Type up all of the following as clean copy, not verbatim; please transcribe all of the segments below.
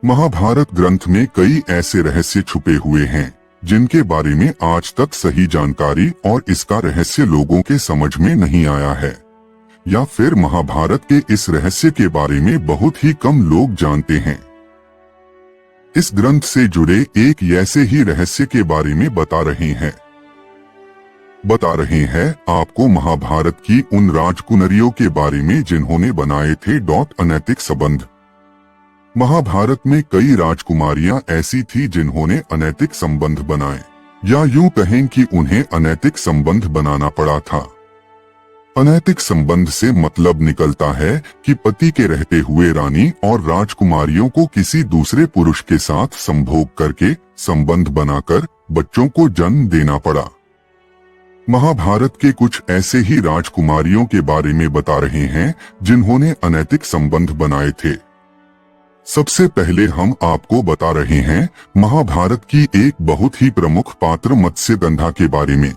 महाभारत ग्रंथ में कई ऐसे रहस्य छुपे हुए हैं जिनके बारे में आज तक सही जानकारी और इसका रहस्य लोगों के समझ में नहीं आया है, या फिर महाभारत के इस रहस्य के बारे में बहुत ही कम लोग जानते हैं। इस ग्रंथ से जुड़े एक ऐसे ही रहस्य के बारे में बता रहे हैं आपको महाभारत की उन राजकुमारियों के बारे में जिन्होंने बनाए थे अनैतिक संबंध। महाभारत में कई राजकुमारियां ऐसी थी जिन्होंने अनैतिक संबंध बनाए, या यूं कहें कि उन्हें अनैतिक संबंध बनाना पड़ा था। अनैतिक संबंध से मतलब निकलता है कि पति के रहते हुए रानी और राजकुमारियों को किसी दूसरे पुरुष के साथ संभोग करके संबंध बनाकर बच्चों को जन्म देना पड़ा। महाभारत के कुछ ऐसे ही राजकुमारियों के बारे में बता रहे हैं जिन्होंने अनैतिक संबंध बनाए थे। सबसे पहले हम आपको बता रहे हैं महाभारत की एक बहुत ही प्रमुख पात्र मत्स्यगंधा के बारे में,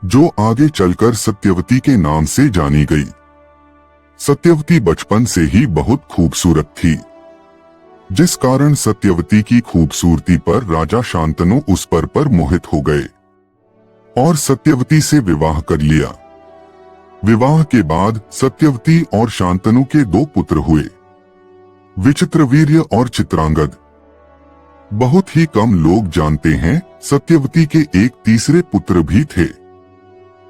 जो आगे चलकर सत्यवती के नाम से जानी गई। सत्यवती बचपन से ही बहुत खूबसूरत थी, जिस कारण सत्यवती की खूबसूरती पर राजा शांतनु उस पर मोहित हो गए और सत्यवती से विवाह कर लिया। विवाह के बाद सत्यवती और शांतनु के 2 पुत्र हुए, विचित्रवीर्य और चित्रांगद। बहुत ही कम लोग जानते हैं सत्यवती के एक तीसरे पुत्र भी थे।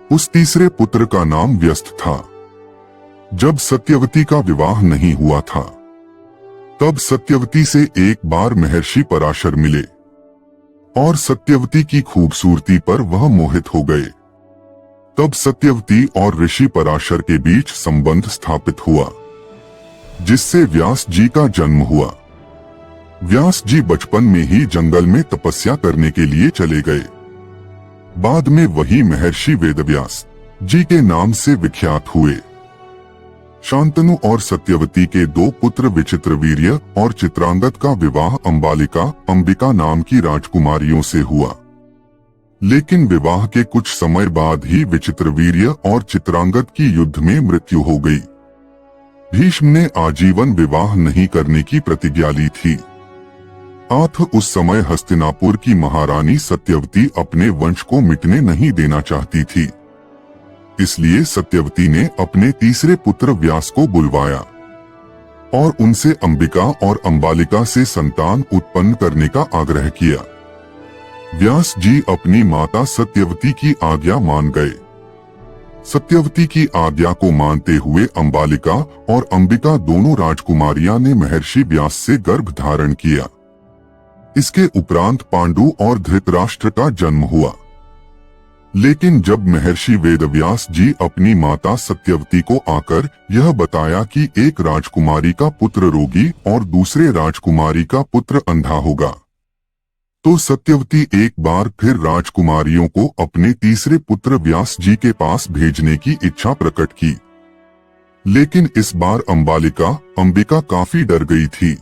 उस तीसरे पुत्र का नाम व्यस्त था। जब सत्यवती का विवाह नहीं हुआ था, तब सत्यवती से एक बार महर्षि पराशर मिले और सत्यवती की खूबसूरती पर वह मोहित हो गए। तब सत्यवती और ऋषि पराशर के बीच संबंध स्थापित हुआ, जिससे व्यास जी का जन्म हुआ। व्यास जी बचपन में ही जंगल में तपस्या करने के लिए चले गए। बाद में वही महर्षि वेदव्यास जी के नाम से विख्यात हुए। शांतनु और सत्यवती के 2 पुत्र विचित्रवीर्य और चित्रांगद का विवाह अंबिका नाम की राजकुमारियों से हुआ। लेकिन विवाह के कुछ समय बाद ही विचित्रवीर्य और चित्रांगद की युद्ध में मृत्यु हो गई। भीष्म ने आजीवन विवाह नहीं करने की प्रतिज्ञा ली थी। उस समय हस्तिनापुर की महारानी सत्यवती अपने वंश को मिटने नहीं देना चाहती थी। इसलिए सत्यवती ने अपने तीसरे पुत्र व्यास को बुलवाया और उनसे अंबिका और अंबालिका से संतान उत्पन्न करने का आग्रह किया। व्यास जी अपनी माता सत्यवती की आज्ञा मान गए। सत्यवती की आज्ञा को मानते हुए अंबालिका और अंबिका दोनों राजकुमारियां ने महर्षि व्यास से गर्भ धारण किया। इसके उपरांत पांडु और धृतराष्ट्र का जन्म हुआ। लेकिन जब महर्षि वेदव्यास जी अपनी माता सत्यवती को आकर यह बताया कि एक राजकुमारी का पुत्र रोगी और दूसरे राजकुमारी का पुत्र अंधा होगा, तो सत्यवती एक बार फिर राजकुमारियों को अपने तीसरे पुत्र व्यास जी के पास भेजने की इच्छा प्रकट की। लेकिन इस बार अंबिका काफी डर गई थी।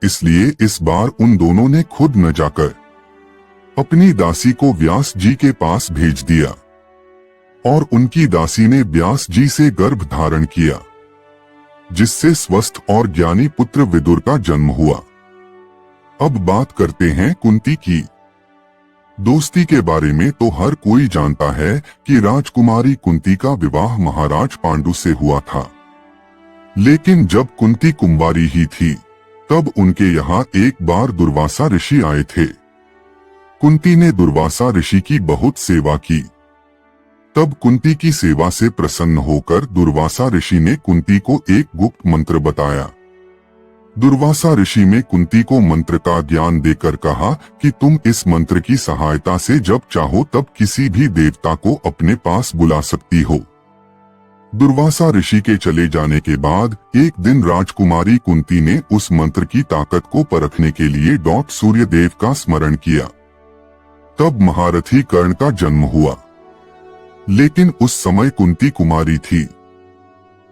इसलिए इस बार उन दोनों ने खुद न जाकर अपनी दासी को व्यास जी के पास भेज दिया और उनकी दासी ने व्यास जी से गर्भ धारण किया, जिससे स्वस्थ और ज्ञानी पुत्र विदुर का जन्म हुआ। अब बात करते हैं कुंती की। दोस्ती के बारे में तो हर कोई जानता है कि राजकुमारी कुंती का विवाह महाराज पांडु से हुआ था। लेकिन जब कुंती कुंवारी ही थी, तब उनके यहाँ एक बार दुर्वासा ऋषि आए थे। कुंती ने दुर्वासा ऋषि की बहुत सेवा की। तब कुंती की सेवा से प्रसन्न होकर दुर्वासा ऋषि ने कुंती को एक गुप्त मंत्र बताया। दुर्वासा ऋषि ने कुंती को मंत्र का ज्ञान देकर कहा कि तुम इस मंत्र की सहायता से जब चाहो तब किसी भी देवता को अपने पास बुला सकती हो। दुर्वासा ऋषि के चले जाने के बाद एक दिन राजकुमारी कुंती ने उस मंत्र की ताकत को परखने के लिए सूर्यदेव का स्मरण किया। तब महारथी कर्ण का जन्म हुआ। लेकिन उस समय कुंती कुमारी थी,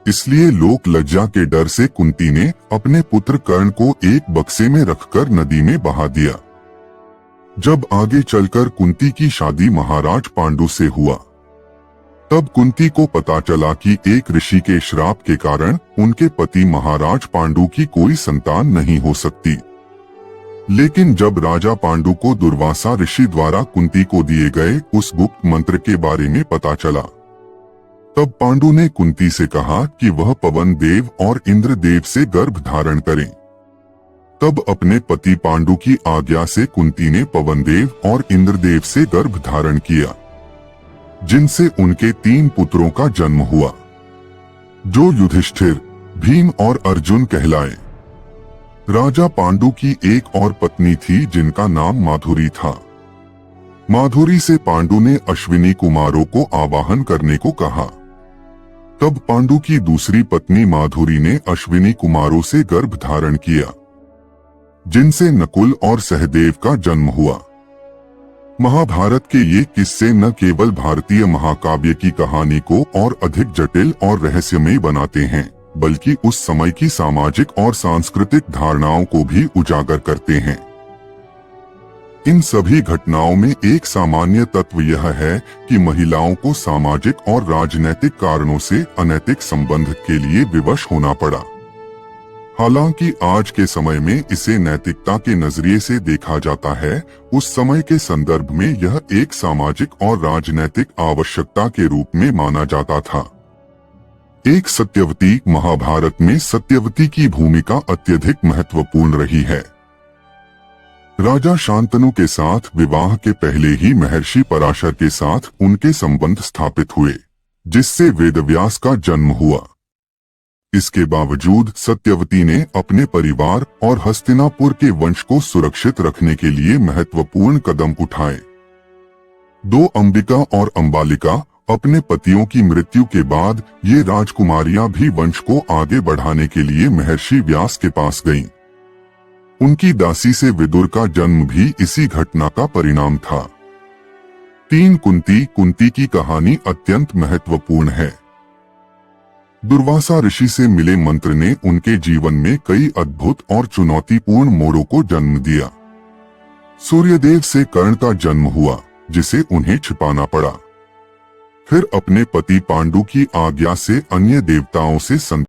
इसलिए लोक लज्जा के डर से कुंती ने अपने पुत्र कर्ण को एक बक्से में रखकर नदी में बहा दिया। जब आगे चलकर कुंती की शादी महाराज पांडु से हुआ, तब कुंती को पता चला कि एक ऋषि के श्राप के कारण उनके पति महाराज पांडु की कोई संतान नहीं हो सकती। लेकिन जब राजा पांडु को दुर्वासा ऋषि द्वारा कुंती को दिए गए उस गुप्त मंत्र के बारे में पता चला, तब पांडु ने कुंती से कहा कि वह पवन देव और इंद्र देव से गर्भ धारण करें। तब अपने पति पांडु की आज्ञा से कुंती ने पवन देव और इंद्रदेव से गर्भ धारण किया, जिनसे उनके 3 पुत्रों का जन्म हुआ, जो युधिष्ठिर, भीम और अर्जुन कहलाए। राजा पांडु की एक और पत्नी थी जिनका नाम माधुरी था। माधुरी से पांडु ने अश्विनी कुमारों को आवाहन करने को कहा। तब पांडु की दूसरी पत्नी माधुरी ने अश्विनी कुमारों से गर्भ धारण किया, जिनसे नकुल और सहदेव का जन्म हुआ। महाभारत के ये किस्से न केवल भारतीय महाकाव्य की कहानी को और अधिक जटिल और रहस्यमय बनाते हैं, बल्कि उस समय की सामाजिक और सांस्कृतिक धारणाओं को भी उजागर करते हैं। इन सभी घटनाओं में एक सामान्य तत्व यह है कि महिलाओं को सामाजिक और राजनीतिक कारणों से अनैतिक संबंध के लिए विवश होना पड़ा। हालांकि आज के समय में इसे नैतिकता के नजरिए से देखा जाता है, उस समय के संदर्भ में यह एक सामाजिक और राजनीतिक आवश्यकता के रूप में माना जाता था। एक सत्यवती। महाभारत में सत्यवती की भूमिका अत्यधिक महत्वपूर्ण रही है। राजा शांतनु के साथ विवाह के पहले ही महर्षि पराशर के साथ उनके संबंध स्थापित हुए, जिससे वेदव्यास का जन्म हुआ। इसके बावजूद सत्यवती ने अपने परिवार और हस्तिनापुर के वंश को सुरक्षित रखने के लिए महत्वपूर्ण कदम उठाए। 2 अंबिका और अंबालिका, अपने पतियों की मृत्यु के बाद ये राजकुमारियां भी वंश को आगे बढ़ाने के लिए महर्षि व्यास के पास गईं। उनकी दासी से विदुर का जन्म भी इसी घटना का परिणाम था। 3 कुंती की कहानी अत्यंत महत्वपूर्ण है। दुर्वासा ऋषि से मिले मंत्र ने उनके जीवन में कई अद्भुत और चुनौतीपूर्ण मोड़ों को जन्म दिया। सूर्यदेव से कर्ण का जन्म हुआ, जिसे उन्हें छिपाना पड़ा। फिर अपने पति पांडु की आज्ञा से अन्य देवताओं से